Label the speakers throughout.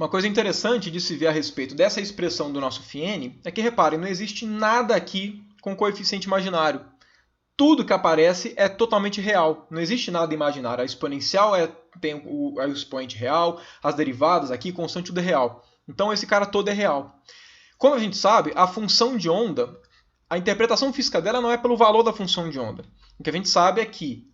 Speaker 1: Uma coisa interessante de se ver a respeito dessa expressão do nosso φn é que, reparem, não existe nada aqui com coeficiente imaginário. Tudo que aparece é totalmente real. Não existe nada imaginário. A exponencial tem o expoente real, as derivadas aqui, constante, tudo é real. Então esse cara todo é real. Como a gente sabe, a função de onda, a interpretação física dela não é pelo valor da função de onda. O que a gente sabe é que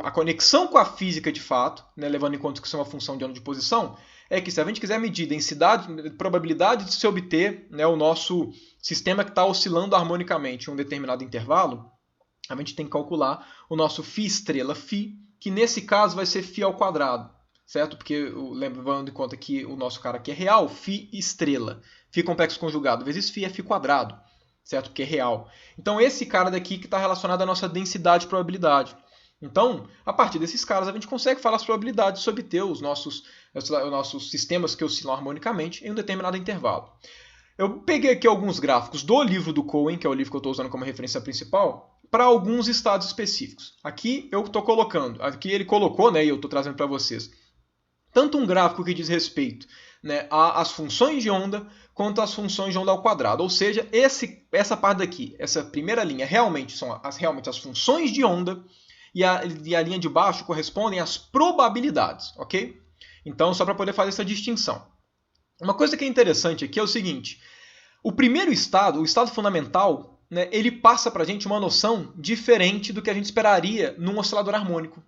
Speaker 1: a conexão com a física de fato, né, levando em conta que isso é uma função de onda de posição, é que se a gente quiser medir densidade, probabilidade de se obter, né, o nosso sistema que está oscilando harmonicamente em um determinado intervalo, a gente tem que calcular o nosso φ estrela φ, que nesse caso vai ser φ ao quadrado, certo? Porque, levando em conta que o nosso cara aqui é real, φ estrela, φ complexo conjugado, vezes φ é φ quadrado, certo? Porque é real. Então esse cara daqui que está relacionado à nossa densidade e probabilidade. Então, a partir desses caras, a gente consegue falar as probabilidades de obter os nossos sistemas que oscilam harmonicamente em um determinado intervalo. Eu peguei aqui alguns gráficos do livro do Cohen, que é o livro que eu estou usando como referência principal, para alguns estados específicos. Aqui eu estou colocando, aqui ele colocou, né, e eu estou trazendo para vocês, tanto um gráfico que diz respeito, né, às funções de onda, quanto às funções de onda ao quadrado. Ou seja, essa parte daqui, essa primeira linha, realmente são realmente as funções de onda, e a linha de baixo correspondem às probabilidades, ok? Então, só para poder fazer essa distinção. Uma coisa que é interessante aqui é o seguinte, o primeiro estado, o estado fundamental, né, ele passa para a gente uma noção diferente do que a gente esperaria num oscilador harmônico.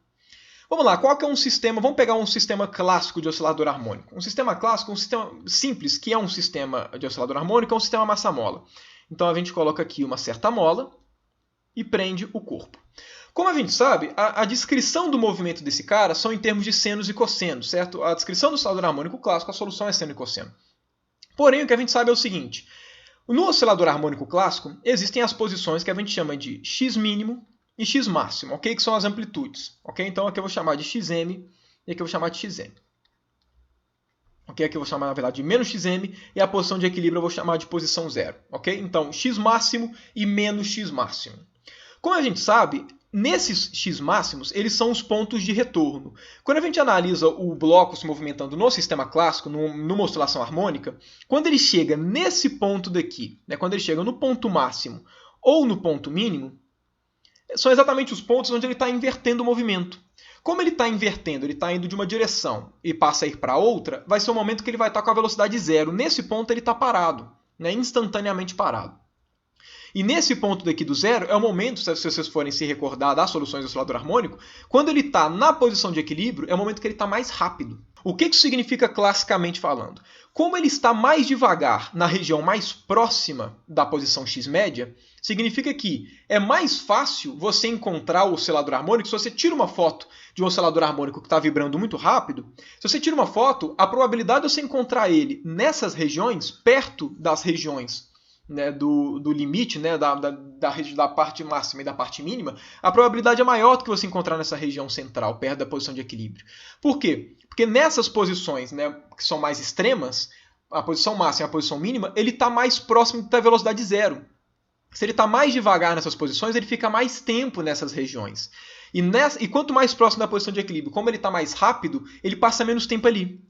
Speaker 1: Vamos lá, qual que é um sistema? Vamos pegar um sistema clássico de oscilador harmônico. Um sistema clássico, um sistema simples, que é um sistema de oscilador harmônico, é um sistema massa-mola. Então a gente coloca aqui uma certa mola e prende o corpo. Como a gente sabe, a descrição do movimento desse cara são em termos de senos e cossenos, certo? A descrição do oscilador harmônico clássico, a solução é seno e cosseno. Porém, o que a gente sabe é o seguinte, no oscilador harmônico clássico, existem as posições que a gente chama de x mínimo e x máximo, ok? Que são as amplitudes, ok? Então aqui eu vou chamar de xm e aqui eu vou chamar de xm. Ok? Aqui eu vou chamar, na verdade, de menos xm e a posição de equilíbrio eu vou chamar de posição zero, ok? Então, x máximo e menos x máximo. Como a gente sabe, nesses x máximos, eles são os pontos de retorno. Quando a gente analisa o bloco se movimentando no sistema clássico, numa oscilação harmônica, quando ele chega nesse ponto daqui, né, quando ele chega no ponto máximo ou no ponto mínimo, são exatamente os pontos onde ele está invertendo o movimento. Como ele está invertendo, ele está indo de uma direção e passa a ir para outra, vai ser o momento que ele vai estar com a velocidade zero. Nesse ponto ele está parado, né, instantaneamente parado. E nesse ponto daqui do zero é o momento, se vocês forem se recordar das soluções do oscilador harmônico, quando ele está na posição de equilíbrio, é o momento que ele está mais rápido. O que isso significa classicamente falando? Como ele está mais devagar na região mais próxima da posição x média, significa que é mais fácil você encontrar o oscilador harmônico se você tira uma foto de um oscilador harmônico que está vibrando muito rápido. Se você tira uma foto, a probabilidade de você encontrar ele nessas regiões, perto das regiões, né, do limite, né, da parte máxima e da parte mínima, a probabilidade é maior do que você encontrar nessa região central, perto da posição de equilíbrio. Por quê? Porque nessas posições, né, que são mais extremas, a posição máxima e a posição mínima, ele está mais próximo da velocidade zero. Se ele está mais devagar nessas posições, ele fica mais tempo nessas regiões. E quanto mais próximo da posição de equilíbrio, como ele está mais rápido, ele passa menos tempo ali.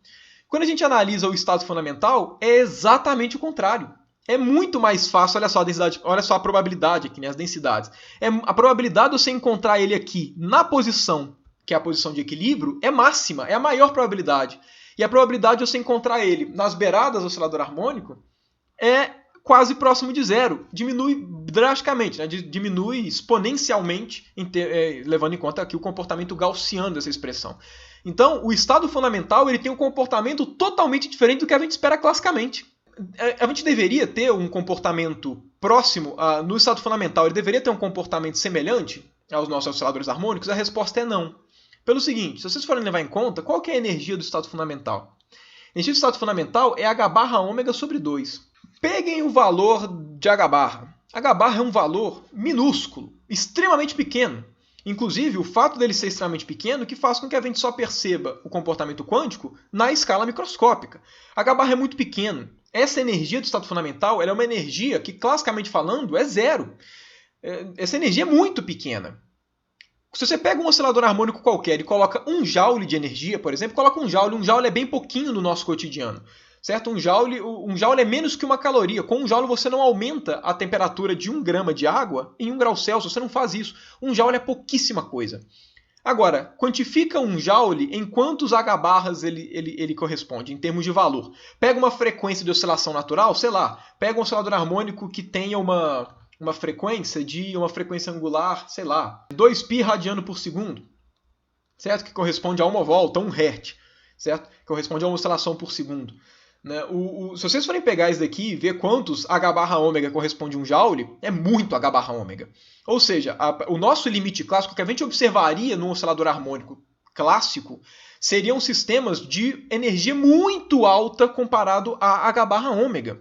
Speaker 1: Quando a gente analisa o estado fundamental, é exatamente o contrário. É muito mais fácil, olha só a densidade, olha só a probabilidade aqui, né, as densidades. A probabilidade de você encontrar ele aqui na posição, que é a posição de equilíbrio, é máxima, é a maior probabilidade. E a probabilidade de você encontrar ele nas beiradas do oscilador harmônico é quase próximo de zero. Diminui drasticamente, né, diminui exponencialmente, levando em conta aqui o comportamento gaussiano dessa expressão. Então, o estado fundamental ele tem um comportamento totalmente diferente do que a gente espera classicamente. A gente deveria ter um comportamento próximo no estado fundamental, ele deveria ter um comportamento semelhante aos nossos osciladores harmônicos? A resposta é não. Pelo seguinte, se vocês forem levar em conta, qual que é a energia do estado fundamental? A energia do estado fundamental é h barra ômega sobre 2. Peguem o valor de h barra. H barra é um valor minúsculo, extremamente pequeno. Inclusive, o fato dele ser extremamente pequeno que faz com que a gente só perceba o comportamento quântico na escala microscópica. H barra é muito pequeno. Essa energia do estado fundamental ela é uma energia que, classicamente falando, é zero. Essa energia é muito pequena. Se você pega um oscilador harmônico qualquer e coloca 1 joule de energia, por exemplo, coloca 1 joule é bem pouquinho no nosso cotidiano. Certo? Um joule é menos que uma caloria. Com 1 joule você não aumenta a temperatura de 1 grama de água em 1 grau Celsius. Você não faz isso. 1 joule é pouquíssima coisa. Agora, quantifica 1 joule em quantos H-barras ele corresponde, em termos de valor. Pega uma frequência de oscilação natural, sei lá, pega um oscilador harmônico que tenha uma frequência angular, sei lá, 2π radiano por segundo, certo? Que corresponde a 1 volta, 1 Hz, certo? Que corresponde a uma oscilação por segundo. Né? Se vocês forem pegar isso daqui e ver quantos H/ω corresponde a 1 joule, é muito H/ω. Ou seja, o nosso limite clássico que a gente observaria num oscilador harmônico clássico seriam sistemas de energia muito alta comparado a H/ω.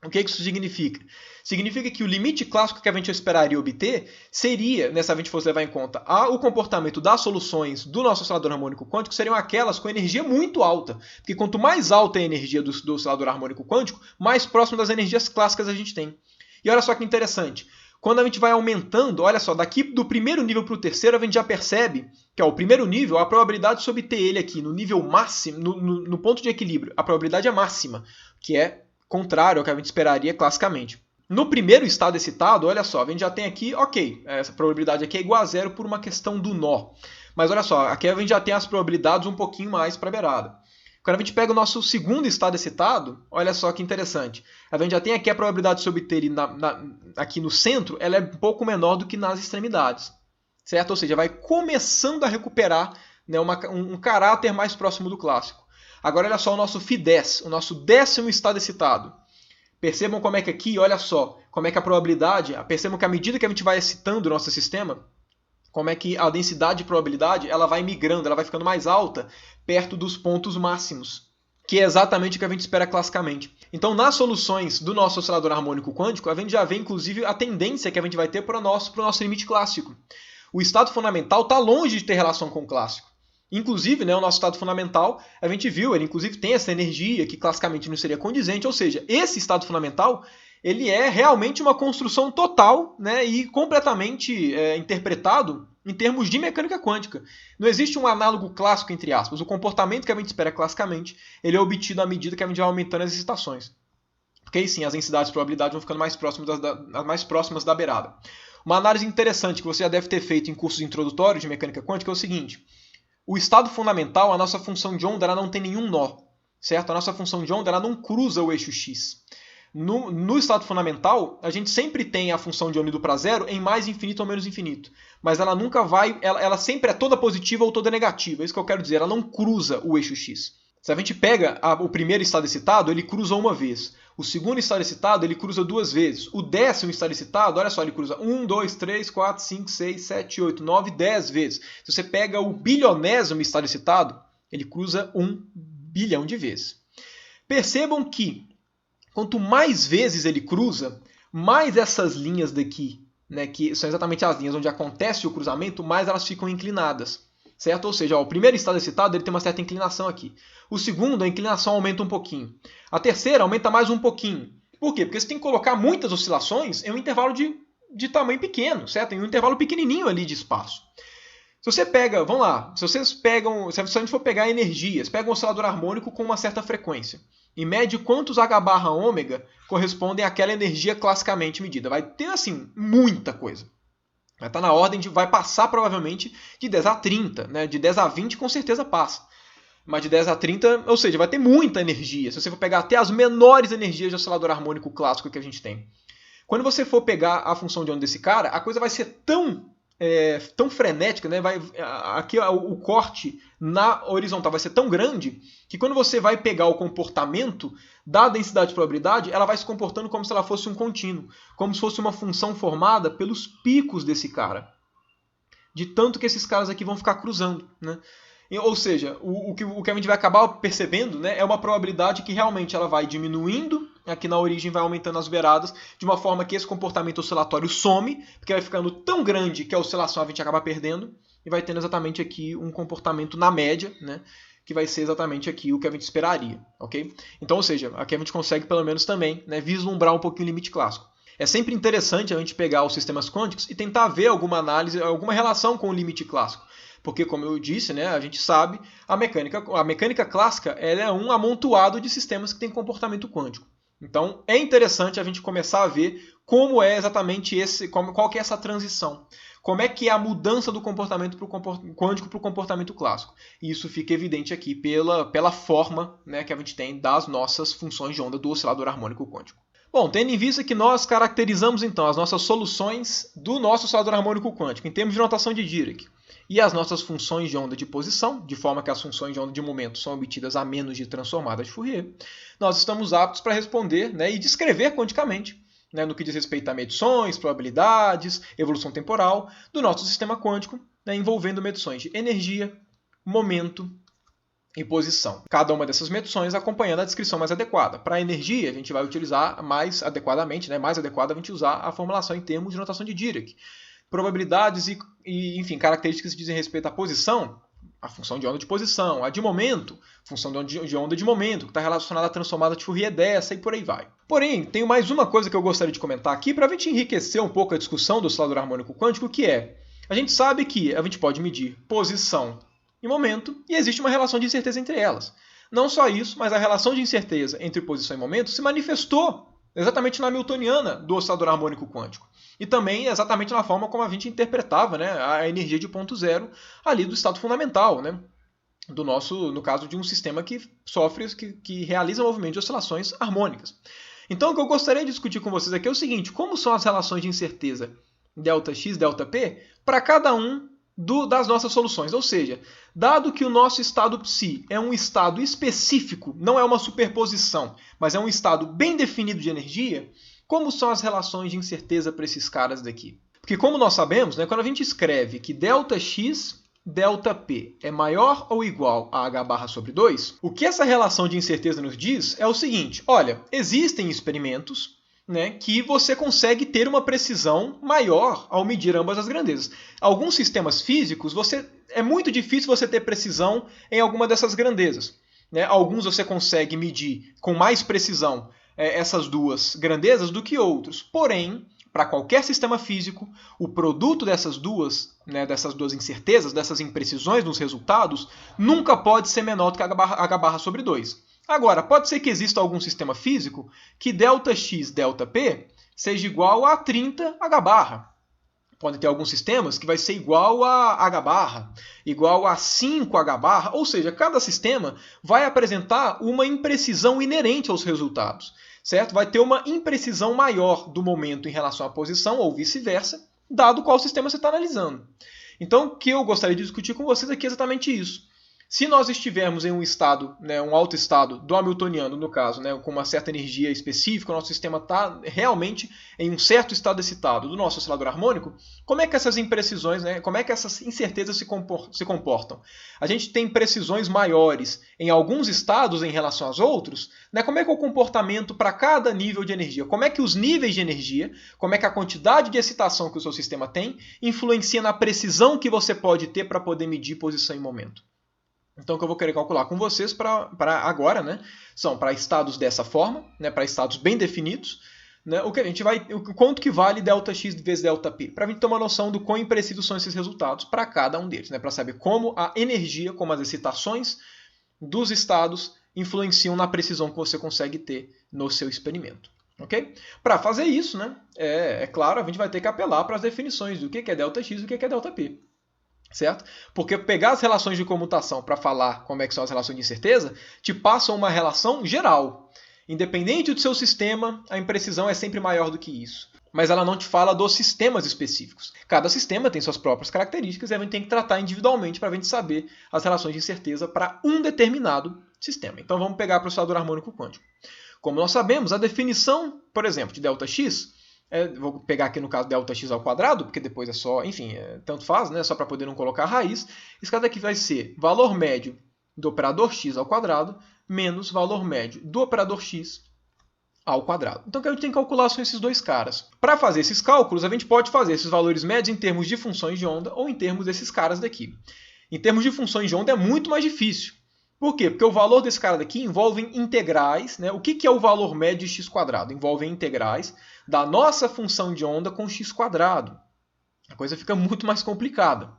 Speaker 1: O que isso significa? Significa que o limite clássico que a gente esperaria obter seria, se a gente fosse levar em conta o comportamento das soluções do nosso oscilador harmônico quântico, seriam aquelas com energia muito alta. Porque quanto mais alta é a energia do oscilador harmônico quântico, mais próximo das energias clássicas a gente tem. E olha só que interessante. Quando a gente vai aumentando, olha só, daqui do primeiro nível para o terceiro, a gente já percebe que o primeiro nível, a probabilidade de se obter ele aqui no nível máximo, no ponto de equilíbrio, a probabilidade é máxima, que é contrário ao que a gente esperaria classicamente. No primeiro estado excitado, olha só, a gente já tem aqui, ok, essa probabilidade aqui é igual a zero por uma questão do nó. Mas olha só, aqui a gente já tem as probabilidades um pouquinho mais para a beirada. Quando a gente pega o nosso segundo estado excitado, olha só que interessante. A gente já tem aqui a probabilidade de se obter aqui no centro, ela é um pouco menor do que nas extremidades. Certo? Ou seja, vai começando a recuperar, né, um caráter mais próximo do clássico. Agora olha só o nosso Φ10, o nosso 10º estado excitado. Percebam como é que aqui, olha só, como é que a probabilidade, percebam que à medida que a gente vai excitando o nosso sistema, como é que a densidade de probabilidade ela vai migrando, ela vai ficando mais alta perto dos pontos máximos, que é exatamente o que a gente espera classicamente. Então, nas soluções do nosso oscilador harmônico quântico, a gente já vê, inclusive, a tendência que a gente vai ter para o nosso limite clássico. O estado fundamental está longe de ter relação com o clássico. Inclusive, né, o nosso estado fundamental, a gente viu, ele inclusive tem essa energia que classicamente não seria condizente, ou seja, esse estado fundamental ele é realmente uma construção total, né, e completamente interpretado em termos de mecânica quântica. Não existe um análogo clássico, entre aspas. O comportamento que a gente espera classicamente ele é obtido à medida que a gente vai aumentando as excitações. Porque aí sim, as densidades de probabilidade vão ficando mais próximas da beirada. Uma análise interessante que você já deve ter feito em cursos introdutórios de mecânica quântica é o seguinte: o estado fundamental, a nossa função de onda, ela não tem nenhum nó, certo? A nossa função de onda ela não cruza o eixo x. No estado fundamental, a gente sempre tem a função de onda indo para zero em mais infinito ou menos infinito. Mas ela nunca vai, ela sempre é toda positiva ou toda negativa. É isso que eu quero dizer, ela não cruza o eixo x. Se a gente pega o primeiro estado excitado, ele cruza uma vez. O segundo estado excitado, ele cruza 2 vezes. O 10º estado excitado, olha só, ele cruza 1, 2, 3, 4, 5, 6, 7, 8, 9, 10 vezes. Se você pega o bilionésimo estado excitado, ele cruza 1 bilhão de vezes. Percebam que, quanto mais vezes ele cruza, mais essas linhas daqui, né, que são exatamente as linhas onde acontece o cruzamento, mais elas ficam inclinadas. Certo? Ou seja, o primeiro estado excitado ele tem uma certa inclinação aqui. O segundo, a inclinação aumenta um pouquinho. A terceira aumenta mais um pouquinho. Por quê? Porque você tem que colocar muitas oscilações em um intervalo de tamanho pequeno, certo? Em um intervalo pequenininho ali de espaço. Se você pega, vamos lá, se a gente for pegar energias, pega um oscilador harmônico com uma certa frequência e mede quantos H/ω correspondem àquela energia classicamente medida. Vai ter, assim, muita coisa. Vai estar na ordem vai passar provavelmente de 10 a 30, né? De 10 a 20 com certeza passa. Mas de 10 a 30, ou seja, vai ter muita energia. Se você for pegar até as menores energias de oscilador harmônico clássico que a gente tem. Quando você for pegar a função de onda desse cara, a coisa vai ser tão frenética, né? Aqui o corte na horizontal vai ser tão grande que quando você vai pegar o comportamento da densidade de probabilidade, ela vai se comportando como se ela fosse um contínuo, como se fosse uma função formada pelos picos desse cara, de tanto que esses caras aqui vão ficar cruzando, né? Ou seja, o que a gente vai acabar percebendo, né, é uma probabilidade que realmente ela vai diminuindo, aqui na origem vai aumentando as beiradas, de uma forma que esse comportamento oscilatório some, porque vai ficando tão grande que a oscilação a gente acaba perdendo, e vai tendo exatamente aqui um comportamento na média, né, que vai ser exatamente aqui o que a gente esperaria, ok? Então, ou seja, aqui a gente consegue pelo menos também, né, vislumbrar um pouquinho o limite clássico. É sempre interessante a gente pegar os sistemas quânticos e tentar ver alguma análise, alguma relação com o limite clássico. Porque, como eu disse, né, a gente sabe, a mecânica clássica ela é um amontoado de sistemas que têm comportamento quântico. Então, é interessante a gente começar a ver como é exatamente qual que é essa transição. Como é que é a mudança do comportamento quântico para o comportamento clássico. E isso fica evidente aqui pela forma, né, que a gente tem das nossas funções de onda do oscilador harmônico quântico. Bom, tendo em vista que nós caracterizamos então as nossas soluções do nosso oscilador harmônico quântico em termos de notação de Dirac e as nossas funções de onda de posição, de forma que as funções de onda de momento são obtidas a menos de transformada de Fourier, nós estamos aptos para responder, né, e descrever quanticamente, né, no que diz respeito a medições, probabilidades, evolução temporal do nosso sistema quântico, né, envolvendo medições de energia, momento e posição. Cada uma dessas medições acompanhando a descrição mais adequada. Para a energia, a gente vai utilizar mais adequadamente, né, mais adequado a gente usar a formulação em termos de notação de Dirac. Probabilidades e enfim, características que dizem respeito à posição, a função de onda de posição, a de momento, função de onda de momento, que está relacionada à transformada de Fourier dessa e por aí vai. Porém, tenho mais uma coisa que eu gostaria de comentar aqui para a gente enriquecer um pouco a discussão do oscilador harmônico quântico, que é, a gente sabe que a gente pode medir posição e momento, e existe uma relação de incerteza entre elas. Não só isso, mas a relação de incerteza entre posição e momento se manifestou exatamente na hamiltoniana do oscilador harmônico quântico. E também exatamente na forma como a gente interpretava, né, a energia de ponto zero ali do estado fundamental, né, do nosso, no caso de um sistema que que realiza movimento de oscilações harmônicas. Então o que eu gostaria de discutir com vocês aqui é o seguinte: como são as relações de incerteza ΔX, ΔP para cada um das nossas soluções. Ou seja, dado que o nosso estado psi é um estado específico, não é uma superposição, mas é um estado bem definido de energia, como são as relações de incerteza para esses caras daqui? Porque como nós sabemos, né, quando a gente escreve que ΔX, ΔP é maior ou igual a H barra sobre 2, o que essa relação de incerteza nos diz é o seguinte: olha, existem experimentos, né, que você consegue ter uma precisão maior ao medir ambas as grandezas. Alguns sistemas físicos, é muito difícil você ter precisão em alguma dessas grandezas. Né? Alguns você consegue medir com mais precisão essas duas grandezas do que outros. Porém, para qualquer sistema físico, o produto dessas duas incertezas, dessas imprecisões nos resultados, nunca pode ser menor do que H barra sobre 2. Agora, pode ser que exista algum sistema físico que ΔX, ΔP seja igual a 30 H barra. Podem ter alguns sistemas que vai ser igual a H barra, igual a 5 H barra, ou seja, cada sistema vai apresentar uma imprecisão inerente aos resultados, certo? Vai ter uma imprecisão maior do momento em relação à posição ou vice-versa, dado qual sistema você está analisando. Então, o que eu gostaria de discutir com vocês aqui é exatamente isso. Se nós estivermos em um estado, né, um alto estado do hamiltoniano, no caso, né, com uma certa energia específica, o nosso sistema está realmente em um certo estado excitado do nosso oscilador harmônico, como é que essas imprecisões, né, como é que essas incertezas se comportam? A gente tem precisões maiores em alguns estados em relação aos outros, né, como é que é o comportamento para cada nível de energia? Como é que os níveis de energia, como é que a quantidade de excitação que o seu sistema tem, influencia na precisão que você pode ter para poder medir posição e momento? Então, o que eu vou querer calcular com vocês para agora, né, são para estados dessa forma, né, para estados bem definidos, né, quanto que vale ΔX vezes ΔP, para a gente ter uma noção do quão imprecisos são esses resultados para cada um deles, né, para saber como a energia, como as excitações dos estados influenciam na precisão que você consegue ter no seu experimento. Okay? Para fazer isso, né, é claro, a gente vai ter que apelar para as definições do que é ΔX e o que é ΔP. Certo? Porque pegar as relações de comutação para falar como é que são as relações de incerteza, te passam uma relação geral. Independente do seu sistema, a imprecisão é sempre maior do que isso. Mas ela não te fala dos sistemas específicos. Cada sistema tem suas próprias características e a gente tem que tratar individualmente para a gente saber as relações de incerteza para um determinado sistema. Então vamos pegar para o oscilador harmônico quântico. Como nós sabemos, a definição, por exemplo, de ΔX, vou pegar aqui no caso ΔX ao quadrado, porque depois é só, enfim, tanto faz, né? Só para poder não colocar a raiz. Esse caso aqui vai ser valor médio do operador x ao quadrado menos valor médio do operador x ao quadrado. Então o que a gente tem que calcular são esses dois caras. Para fazer esses cálculos, a gente pode fazer esses valores médios em termos de funções de onda ou em termos desses caras daqui. Em termos de funções de onda é muito mais difícil. Por quê? Porque o valor desse cara daqui envolve integrais, né? O que é o valor médio de x²? Envolve integrais da nossa função de onda com x². A coisa fica muito mais complicada.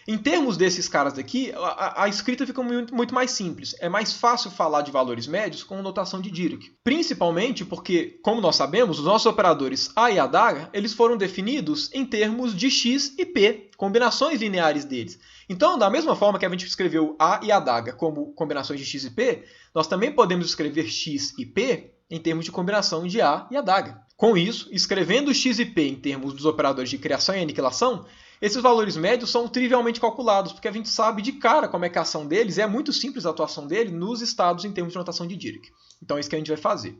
Speaker 1: Em termos desses caras daqui, a escrita fica muito mais simples. É mais fácil falar de valores médios com notação de Dirac. Principalmente porque, como nós sabemos, os nossos operadores A e Adaga, eles foram definidos em termos de x e p, combinações lineares deles. Então, da mesma forma que a gente escreveu A e Adaga como combinações de x e p, nós também podemos escrever x e p em termos de combinação de A e Adaga. Com isso, escrevendo x e p em termos dos operadores de criação e aniquilação, esses valores médios são trivialmente calculados, porque a gente sabe de cara como é que a ação deles, é muito simples a atuação dele nos estados em termos de notação de Dirac. Então é isso que a gente vai fazer.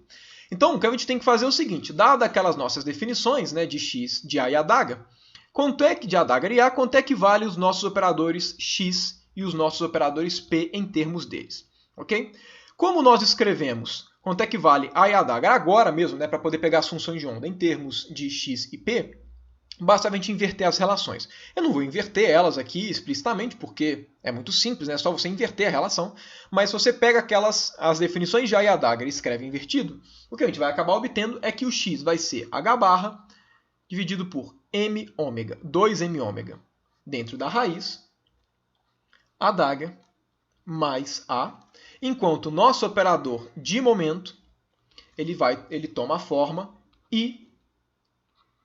Speaker 1: Então, o que a gente tem que fazer é o seguinte, dadas aquelas nossas definições, né, de x, de A e Adaga, quanto é que de Adaga e A, quanto é que vale os nossos operadores x e os nossos operadores p em termos deles? Ok? Como nós escrevemos quanto é que vale A e Adaga agora mesmo, né, para poder pegar as funções de onda em termos de x e p, basta a gente inverter as relações. Eu não vou inverter elas aqui explicitamente, porque é muito simples, né? É só você inverter a relação. Mas se você pega as definições de A e Adaga e escreve invertido, o que a gente vai acabar obtendo é que o x vai ser h barra dividido por m ômega, 2m ômega, dentro da raiz, Adaga mais A, enquanto o nosso operador de momento, ele toma a forma I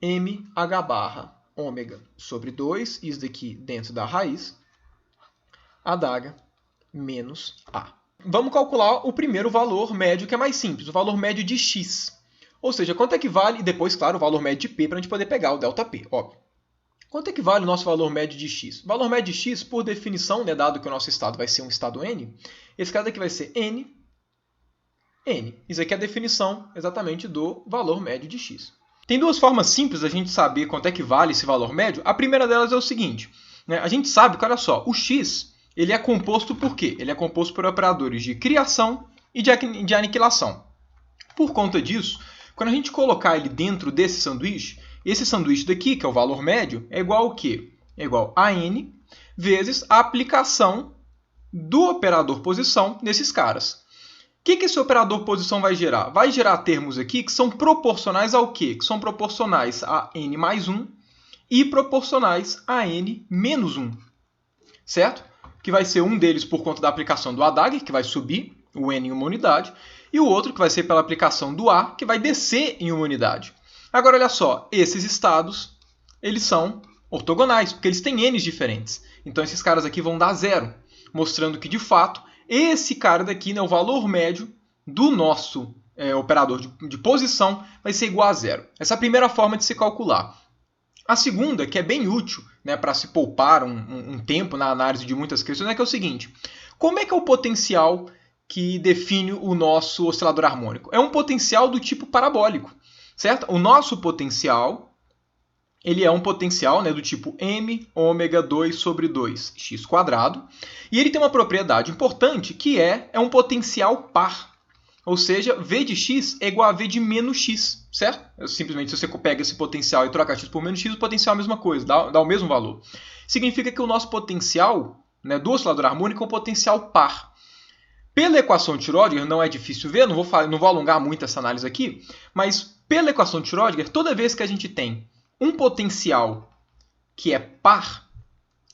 Speaker 1: mh barra ômega sobre 2, isso daqui dentro da raiz, Adaga menos A. Vamos calcular o primeiro valor médio, que é mais simples, o valor médio de x. Ou seja, quanto é que vale, e depois, claro, o valor médio de p, para a gente poder pegar o ΔP, óbvio. Quanto é que vale o nosso valor médio de x? O valor médio de x, por definição, né, dado que o nosso estado vai ser um estado n, esse cara daqui vai ser n. Isso aqui é a definição exatamente do valor médio de x. Tem duas formas simples da gente saber quanto é que vale esse valor médio. A primeira delas é o seguinte, né? A gente sabe que, olha só, o x ele é composto por quê? Ele é composto por operadores de criação e de aniquilação. Por conta disso, quando a gente colocar ele dentro desse sanduíche, esse sanduíche daqui, que é o valor médio, é igual ao quê? É igual a n vezes a aplicação do operador posição nesses caras. O que esse operador posição vai gerar? Vai gerar termos aqui que são proporcionais ao quê? Que são proporcionais a n mais 1 e proporcionais a n menos 1. Certo? Que vai ser um deles por conta da aplicação do Adaga, que vai subir o n em uma unidade, e o outro que vai ser pela aplicação do A, que vai descer em uma unidade. Agora, olha só, esses estados, eles são ortogonais, porque eles têm n's diferentes. Então, esses caras aqui vão dar zero, mostrando que, de fato, esse cara daqui, né, o valor médio do nosso operador de posição vai ser igual a zero. Essa é a primeira forma de se calcular. A segunda, que é bem útil, né, para se poupar um tempo na análise de muitas questões, é que é o seguinte. Como é que é o potencial que define o nosso oscilador harmônico? É um potencial do tipo parabólico, certo? O nosso potencial ele é um potencial, né, do tipo m ômega 2 sobre 2x², e ele tem uma propriedade importante que é um potencial par. Ou seja, v de x é igual a v de menos x, certo? Simplesmente, se você pega esse potencial e troca x por menos x, o potencial é a mesma coisa, dá o mesmo valor. Significa que o nosso potencial, né, do oscilador harmônico é um potencial par. Pela equação de Schrödinger, não é difícil ver, não vou alongar muito essa análise aqui, mas pela equação de Schrödinger, toda vez que a gente tem um potencial que é par,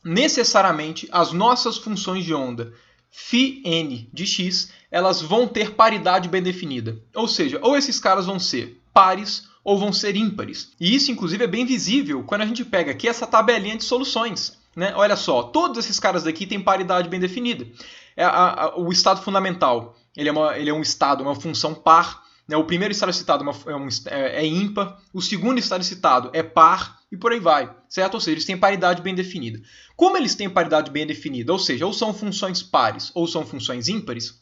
Speaker 1: necessariamente as nossas funções de onda φn de x, elas vão ter paridade bem definida. Ou seja, ou esses caras vão ser pares ou vão ser ímpares. E isso, inclusive, é bem visível quando a gente pega aqui essa tabelinha de soluções. Né? Olha só, todos esses caras daqui têm paridade bem definida. O estado fundamental ele é um estado, uma função par. Né? O primeiro estado citado é ímpar, o segundo estado citado é par e por aí vai. Certo? Ou seja, eles têm paridade bem definida. Como eles têm paridade bem definida, ou seja, ou são funções pares ou são funções ímpares,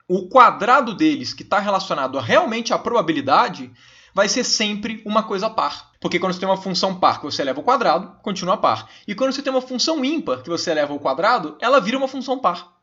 Speaker 1: o quadrado deles, que está relacionado realmente à probabilidade, vai ser sempre uma coisa par. Porque quando você tem uma função par que você eleva ao quadrado, continua par. E quando você tem uma função ímpar que você eleva ao quadrado, ela vira uma função par.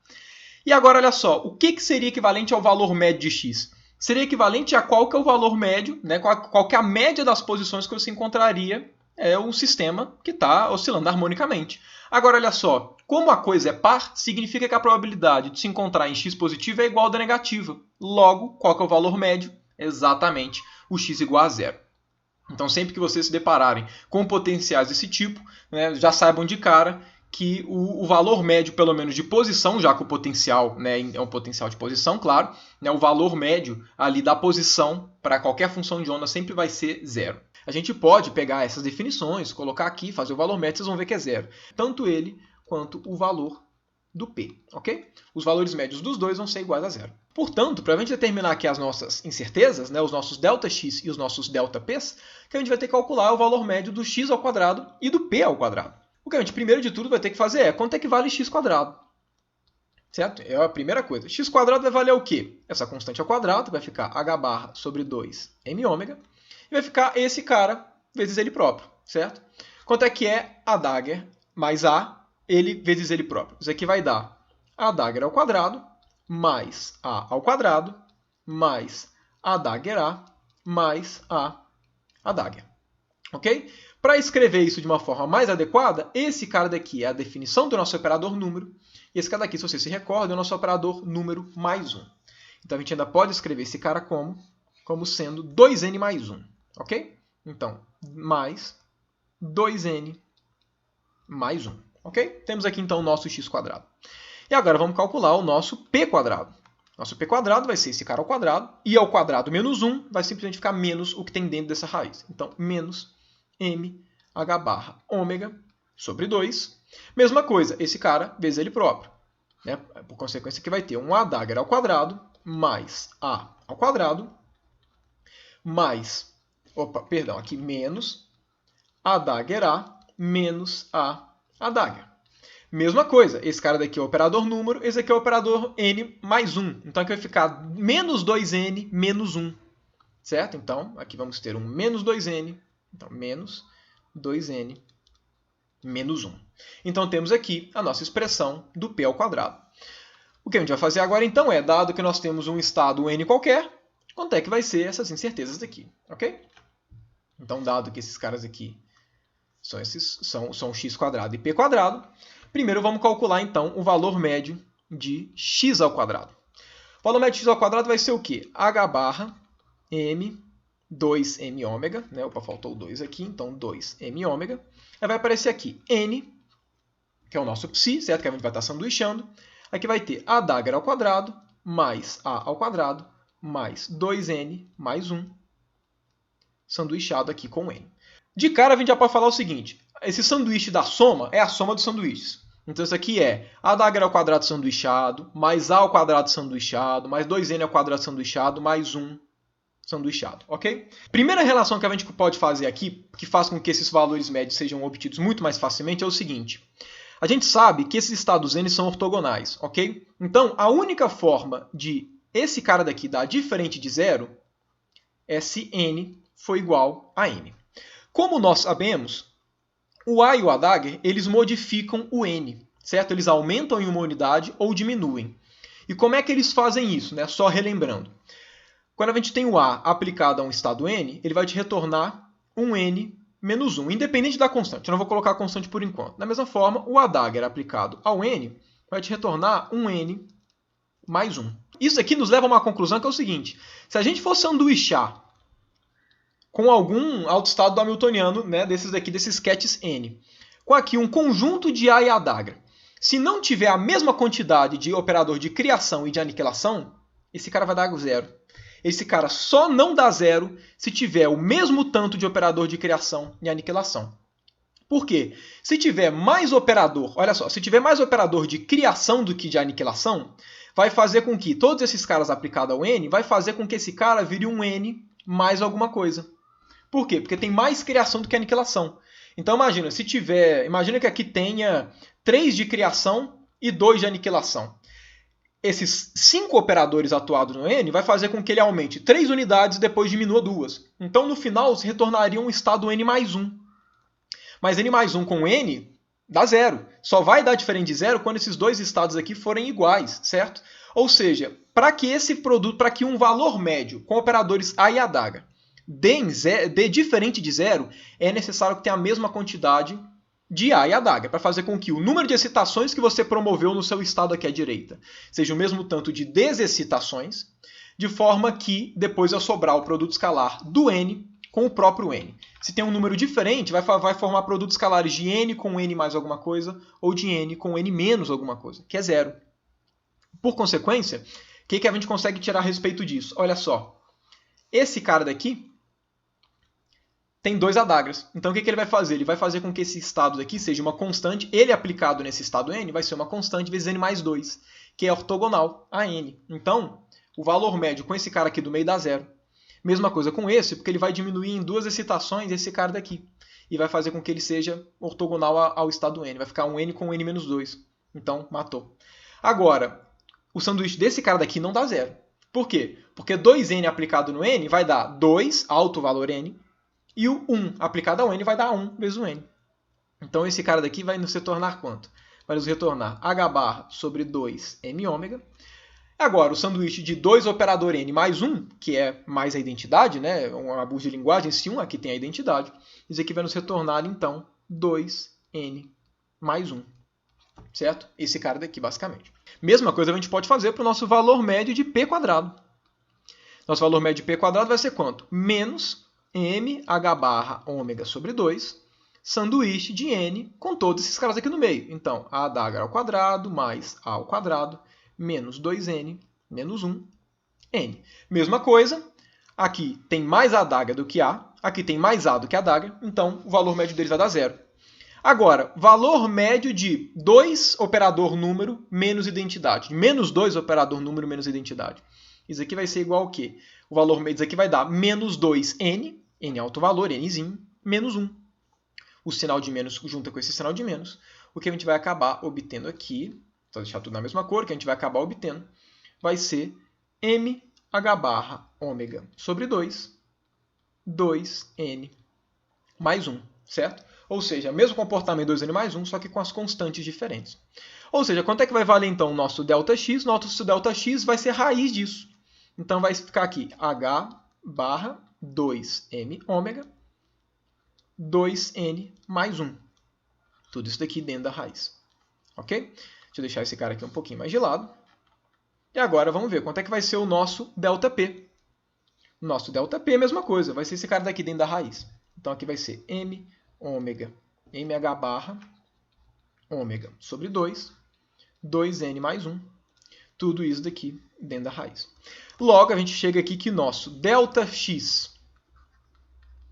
Speaker 1: E agora, olha só, o que seria equivalente ao valor médio de x? Seria equivalente a qual que é o valor médio, né? Qual que é a média das posições que você encontraria é um sistema que está oscilando harmonicamente. Agora, olha só, como a coisa é par, significa que a probabilidade de se encontrar em x positivo é igual à da negativa. Logo, qual que é o valor médio? Exatamente o x igual a zero. Então, sempre que vocês se depararem com potenciais desse tipo, né, já saibam de cara que o valor médio, pelo menos de posição, já que o potencial, né, é um potencial de posição, claro, né, o valor médio ali da posição para qualquer função de onda sempre vai ser zero. A gente pode pegar essas definições, colocar aqui, fazer o valor médio, vocês vão ver que é zero. Tanto ele quanto o valor do P, ok? Os valores médios dos dois vão ser iguais a zero. Portanto, para a gente determinar aqui as nossas incertezas, né, os nossos ΔX e os nossos ΔPs, que a gente vai ter que calcular o valor médio do x ao quadrado e do p ao quadrado. O que a gente, primeiro de tudo, vai ter que fazer é quanto é que vale x quadrado. Certo? É a primeira coisa. X quadrado vai valer o quê? Essa constante ao quadrado vai ficar h barra sobre 2m ômega. E vai ficar esse cara vezes ele próprio. Certo? Quanto é que é a dagger mais a ele vezes ele próprio? Isso aqui vai dar a dagger ao quadrado mais a ao quadrado mais a dagger a mais a dagger. Ok? Para escrever isso de uma forma mais adequada, esse cara daqui é a definição do nosso operador número. E esse cara daqui, se você se recorda, é o nosso operador número mais 1. Então, a gente ainda pode escrever esse cara como sendo 2n mais 1. Ok? Então, mais 2n mais 1. Ok? Temos aqui, então, o nosso x quadrado. E agora vamos calcular o nosso p quadrado. Nosso p quadrado vai ser esse cara ao quadrado. E ao quadrado menos 1 vai simplesmente ficar menos o que tem dentro dessa raiz. Então, menos mh barra ômega sobre 2. Mesma coisa, esse cara vezes ele próprio. Né? Por consequência, aqui vai ter um a dagger ao quadrado mais a ao quadrado mais, aqui menos a dagger a menos a dagger. Mesma coisa, esse cara daqui é o operador número, esse aqui é o operador n mais 1. Então aqui vai ficar menos 2n menos 1. Certo? Então, aqui vamos ter um menos 2n. Então, menos 2n menos 1. Então, temos aqui a nossa expressão do p ao quadrado. O que a gente vai fazer agora, então, é, dado que nós temos um estado n qualquer, quanto é que vai ser essas incertezas daqui, ok? Então, dado que esses caras aqui são x quadrado e p quadrado, primeiro vamos calcular, então, o valor médio de x ao quadrado. O valor médio de x ao quadrado vai ser o quê? h barra m 2m ômega, né? Opa, faltou 2 aqui, então 2m ômega. Aí vai aparecer aqui n, que é o nosso psi, certo? Que a gente vai estar sanduichando. Aqui vai ter a dagger ao quadrado, mais a ao quadrado, mais 2n mais 1, sanduichado aqui com n. De cara, a gente já pode falar o seguinte, esse sanduíche da soma é a soma dos sanduíches. Então, isso aqui é a dagger ao quadrado sanduichado, mais a ao quadrado sanduichado, mais 2n ao quadrado sanduichado, mais 1 sanduichado, ok? Primeira relação que a gente pode fazer aqui, que faz com que esses valores médios sejam obtidos muito mais facilmente, é o seguinte. A gente sabe que esses estados n são ortogonais, ok? Então, a única forma de esse cara daqui dar diferente de zero é se n for igual a m. Como nós sabemos, o a e o a dagger, eles modificam o n, certo? Eles aumentam em uma unidade ou diminuem. E como é que eles fazem isso, né? Só relembrando. Quando a gente tem o a aplicado a um estado n, ele vai te retornar um n menos 1, independente da constante. Eu não vou colocar a constante por enquanto. Da mesma forma, o a dagger aplicado ao n vai te retornar um n mais 1. Isso aqui nos leva a uma conclusão que é o seguinte. Se a gente for sanduichar com algum autoestado hamiltoniano, né, desses sketches n, com aqui um conjunto de a e a dagger, se não tiver a mesma quantidade de operador de criação e de aniquilação, esse cara vai dar zero. Esse cara só não dá zero se tiver o mesmo tanto de operador de criação e aniquilação. Por quê? Se tiver mais operador, olha só, se tiver mais operador de criação do que de aniquilação, vai fazer com que todos esses caras aplicados ao n, vai fazer com que esse cara vire um n mais alguma coisa. Por quê? Porque tem mais criação do que aniquilação. Então imagina que aqui tenha 3 de criação e 2 de aniquilação. Esses 5 operadores atuados no n vai fazer com que ele aumente 3 unidades e depois diminua 2. Então, no final, se retornaria um estado n mais 1. Mas n mais 1 com n dá zero. Só vai dar diferente de zero quando esses dois estados aqui forem iguais, certo? Ou seja, para que esse produto, para que um valor médio com operadores a e a dagger D diferente de zero, é necessário que tenha a mesma quantidade de A e adaga, para fazer com que o número de excitações que você promoveu no seu estado aqui à direita seja o mesmo tanto de desexcitações, de forma que depois vai sobrar o produto escalar do N com o próprio N. Se tem um número diferente, vai formar produtos escalares de N com N mais alguma coisa, ou de N com N menos alguma coisa, que é zero. Por consequência, o que a gente consegue tirar a respeito disso? Olha só, esse cara daqui tem 2 adagas. Então o que ele vai fazer? Ele vai fazer com que esse estado daqui seja uma constante. Ele aplicado nesse estado N vai ser uma constante vezes N mais 2, que é ortogonal a N. Então, o valor médio com esse cara aqui do meio dá zero. Mesma coisa com esse, porque ele vai diminuir em 2 excitações esse cara daqui. E vai fazer com que ele seja ortogonal ao estado N. Vai ficar um N com N menos 2. Então, matou. Agora, o sanduíche desse cara daqui não dá zero. Por quê? Porque 2N aplicado no N vai dar 2, alto valor N, e o 1 aplicado ao N vai dar 1 vezes o N. Então esse cara daqui vai nos retornar quanto? Vai nos retornar H barra sobre 2 M ômega. Agora, o sanduíche de 2 operador N mais 1, que é mais a identidade, né? Um abuso de linguagem, esse 1 aqui tem a identidade. Isso aqui vai nos retornar, então, 2N mais 1. Certo? Esse cara daqui, basicamente. Mesma coisa a gente pode fazer para o nosso valor médio de P quadrado. Nosso valor médio de P quadrado vai ser quanto? Menos mh barra ômega sobre 2, sanduíche de N com todos esses caras aqui no meio. Então, a adaga ao quadrado mais A ao quadrado menos 2N menos 1, N. Mesma coisa, aqui tem mais adaga do que A, aqui tem mais A do que adaga, então o valor médio deles vai dar zero. Agora, valor médio de 2 operador número menos identidade. Menos 2 operador número menos identidade. Isso aqui vai ser igual ao quê? O valor médio aqui vai dar menos 2N, N alto valor, Nzinho, menos 1. O sinal de menos junta com esse sinal de menos. O que a gente vai acabar obtendo aqui, vou deixar tudo na mesma cor, que a gente vai acabar obtendo, vai ser mh barra ômega sobre 2, 2N mais 1, certo? Ou seja, mesmo comportamento 2N mais 1, só que com as constantes diferentes. Ou seja, quanto é que vai valer então o nosso ΔX? Nosso ΔX vai ser raiz disso. Então vai ficar aqui H barra 2M ômega 2N mais 1. Tudo isso daqui dentro da raiz. Ok? Deixa eu deixar esse cara aqui um pouquinho mais de lado. E agora vamos ver quanto é que vai ser o nosso ΔP. Nosso ΔP é a mesma coisa, vai ser esse cara daqui dentro da raiz. Então aqui vai ser M ômega mh barra ômega sobre 2, 2N mais 1. Tudo isso daqui dentro da raiz. Logo, a gente chega aqui que nosso ΔX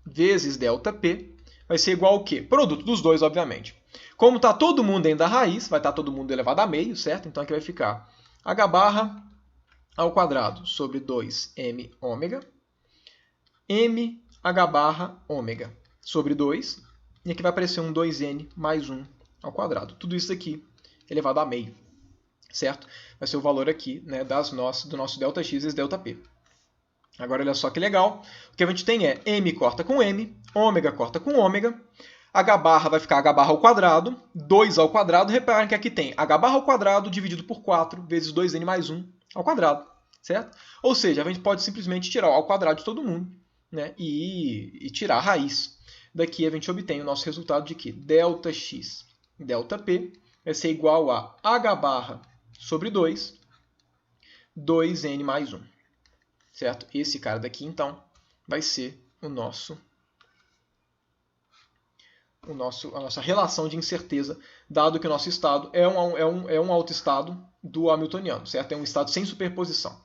Speaker 1: vezes ΔP vai ser igual ao quê? Produto dos dois, obviamente. Como está todo mundo dentro da raiz, vai estar todo mundo elevado a meio, certo? Então aqui vai ficar H barra ao quadrado sobre 2M ômega, mh barra ômega sobre 2, e aqui vai aparecer um 2N mais 1 ao quadrado. Tudo isso aqui elevado a meio, certo? Vai ser o valor aqui, né, do nosso ΔX vezes ΔP. Agora, olha só que legal. O que a gente tem é M corta com M, ômega corta com ômega, H barra vai ficar H barra ao quadrado, 2 ao quadrado. Reparem que aqui tem H barra ao quadrado dividido por 4 vezes 2N mais 1 ao quadrado, certo? Ou seja, a gente pode simplesmente tirar o ao quadrado de todo mundo, né, e tirar a raiz. Daqui a gente obtém o nosso resultado de que ΔX ΔP vai ser igual a H barra sobre 2, 2N mais 1. Certo? Esse cara daqui, então, vai ser a nossa relação de incerteza, dado que o nosso estado é um autoestado do hamiltoniano, certo? É um estado sem superposição.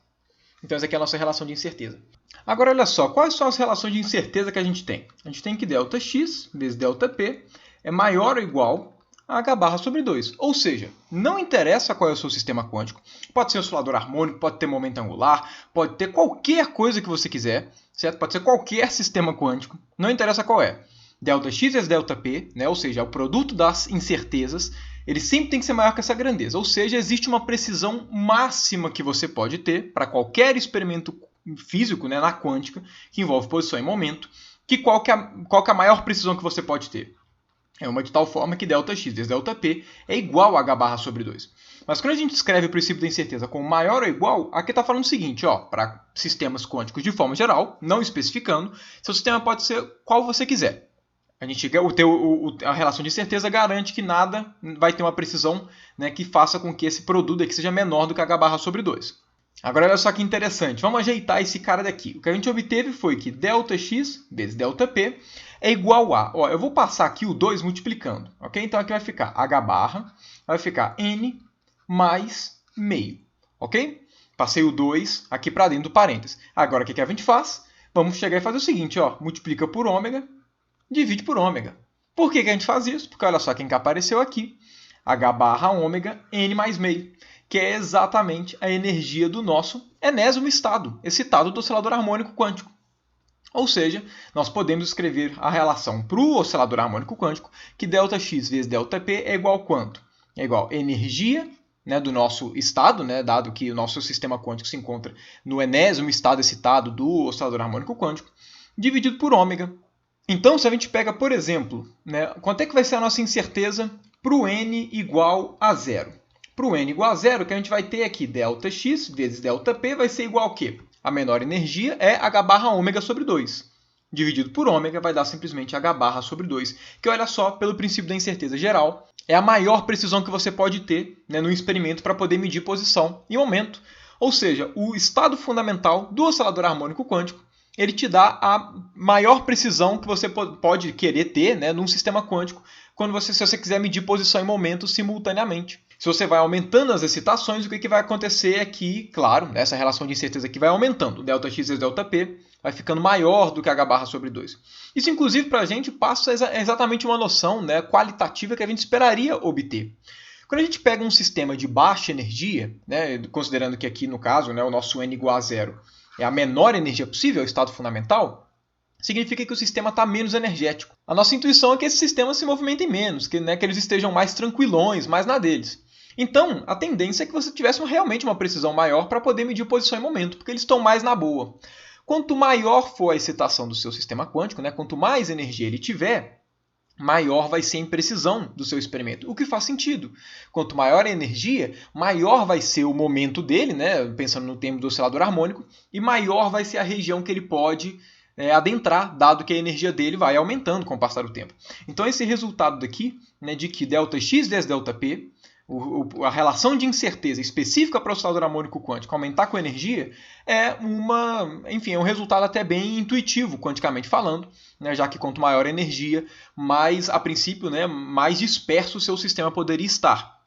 Speaker 1: Então, essa aqui é a nossa relação de incerteza. Agora, olha só, quais são as relações de incerteza que a gente tem? A gente tem que ΔX vezes ΔP é maior ou igual a H barra sobre 2. Ou seja, não interessa qual é o seu sistema quântico. Pode ser oscilador harmônico, pode ter momento angular, pode ter qualquer coisa que você quiser, certo? Pode ser qualquer sistema quântico. Não interessa qual é. ΔX vezes ΔP, né? Ou seja, o produto das incertezas, ele sempre tem que ser maior que essa grandeza. Ou seja, existe uma precisão máxima que você pode ter para qualquer experimento físico, né, na quântica, que envolve posição e momento, qual que é a maior precisão que você pode ter? É uma de tal forma que ΔX vezes ΔP é igual a H barra sobre 2. Mas quando a gente escreve o princípio da incerteza como maior ou igual, aqui está falando o seguinte, para sistemas quânticos de forma geral, não especificando, seu sistema pode ser qual você quiser. A relação de incerteza garante que nada vai ter uma precisão, né, que faça com que esse produto aqui seja menor do que H barra sobre 2. Agora olha só que interessante, vamos ajeitar esse cara daqui. O que a gente obteve foi que ΔX vezes ΔP é igual a... eu vou passar aqui o 2 multiplicando, ok? Então aqui vai ficar H barra, vai ficar N mais meio, ok? Passei o 2 aqui para dentro do parênteses. Agora o que a gente faz? Vamos chegar e fazer o seguinte, multiplica por ômega, divide por ômega. Por que a gente faz isso? Porque olha só quem que apareceu aqui, H barra ômega N mais meio, que é exatamente a energia do nosso enésimo estado, excitado do oscilador harmônico quântico. Ou seja, nós podemos escrever a relação para o oscilador harmônico quântico que ΔX vezes ΔP é igual a quanto? É igual a energia, né, do nosso estado, né, dado que o nosso sistema quântico se encontra no enésimo estado excitado do oscilador harmônico quântico, dividido por ômega. Então, se a gente pega, por exemplo, né, quanto é que vai ser a nossa incerteza para o n igual a zero? Para o n igual a zero, o que a gente vai ter aqui, ΔX vezes ΔP vai ser igual a quê? A menor energia é H barra ômega sobre 2. Dividido por ômega vai dar simplesmente H barra sobre 2, que olha só, pelo princípio da incerteza geral, é a maior precisão que você pode ter, né, no experimento para poder medir posição e momento. Ou seja, o estado fundamental do oscilador harmônico quântico, ele te dá a maior precisão que você pode querer ter, né, num sistema quântico, se você quiser medir posição e momento simultaneamente. Se você vai aumentando as excitações, o que vai acontecer é que, claro, essa relação de incerteza aqui vai aumentando. ΔX vezes ΔP vai ficando maior do que H barra sobre 2. Isso, inclusive, para a gente passa exatamente uma noção, né, qualitativa que a gente esperaria obter. Quando a gente pega um sistema de baixa energia, né, considerando que aqui, no caso, né, o nosso n igual a zero é a menor energia possível, o estado fundamental, significa que o sistema está menos energético. A nossa intuição é que esses sistemas se movimentem menos, que eles estejam mais tranquilões, mais na deles. Então, a tendência é que você tivesse realmente uma precisão maior para poder medir posição e momento, porque eles estão mais na boa. Quanto maior for a excitação do seu sistema quântico, né, quanto mais energia ele tiver, maior vai ser a imprecisão do seu experimento, o que faz sentido. Quanto maior a energia, maior vai ser o momento dele, né, pensando no termo do oscilador harmônico, e maior vai ser a região que ele pode adentrar, dado que a energia dele vai aumentando com o passar do tempo. Então esse resultado daqui, né, de que ΔX vezes ΔP, a relação de incerteza específica para o oscilador harmônico quântico aumentar com a energia é um resultado até bem intuitivo, quanticamente falando, né, já que quanto maior a energia, mais, a princípio, né, mais disperso o seu sistema poderia estar.